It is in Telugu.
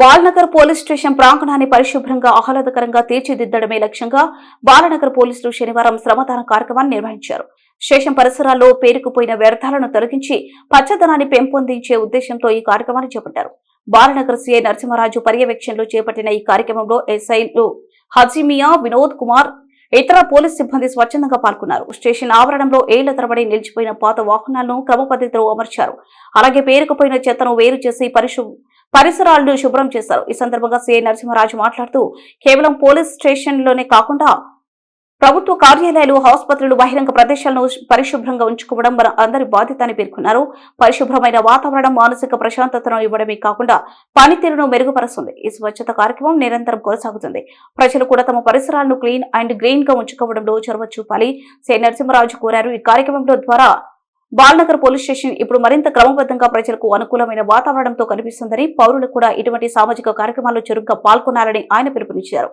బాలనగర్ పోలీస్ స్టేషన్ ప్రాంగణాన్ని పరిశుభ్రంగా ఆహ్లాదకరంగా తీర్చిదిద్దడమే లక్ష్యంగా బాలనగర్ పోలీసులు శనివారం శ్రమదాన కార్యక్రమాన్ని నిర్వహించారు. స్టేషన్ పరిసరాల్లో పేరుకుపోయిన వ్యర్థాలను తొలగించి పచ్చదనాన్ని పెంపొందించే ఉద్దేశంతో ఈ కార్యక్రమాన్ని చేపట్టారు. బాలనగర్ సీఐ నరసింహరాజు పర్యవేక్షణలో చేపట్టిన ఈ కార్యక్రమంలో ఎస్ఐలు హజీమియా, వినోద్ కుమార్, ఇతర పోలీస్ సిబ్బంది స్వచ్ఛందంగా పాల్గొన్నారు. స్టేషన్ ఆవరణంలో ఏళ్ల తరబడి నిలిచిపోయిన పాత వాహనాలను క్రమపద్ధతిలో అమర్చారు. అలాగే పేరుకుపోయిన చెత్తను వేరు చేసి పరిసరాలను శుభ్రం చేశారు. ఈ సందర్భంగా సీఐ నరసింహరాజు మాట్లాడుతూ కేవలం పోలీస్ స్టేషన్లోనే కాకుండా ప్రభుత్వ కార్యాలయాలు, ఆసుపత్రులు, బహిరంగ ప్రదేశాలను పరిశుభ్రంగా ఉంచుకోవడం మన అందరి బాధ్యత అని పేర్కొన్నారు. పరిశుభ్రమైన వాతావరణం మానసిక ప్రశాంతతను ఇవ్వడమే కాకుండా పనితీరును మెరుగుపరుస్తుంది. ఈ స్వచ్ఛత కార్యక్రమం నిరంతరం కొనసాగుతుంది. ప్రజలు కూడా తమ పరిసరాలను క్లీన్ అండ్ గ్రీన్ గా ఉంచుకోవడంలో చొరవ చూపాలి సీఐ నరసింహరాజు కోరారు. ఈ కార్యక్రమంలో ద్వారా బాలనగర్ పోలీస్ స్టేషన్ ఇప్పుడు మరింత క్రమబద్ధంగా ప్రజలకు అనుకూలమైన వాతావరణంతో కనిపిస్తుందని, పౌరులు కూడా ఇటువంటి సామాజిక కార్యక్రమాల్లో చురుగ్గా పాల్గొనాలని ఆయన పిలుపునిచ్చారు.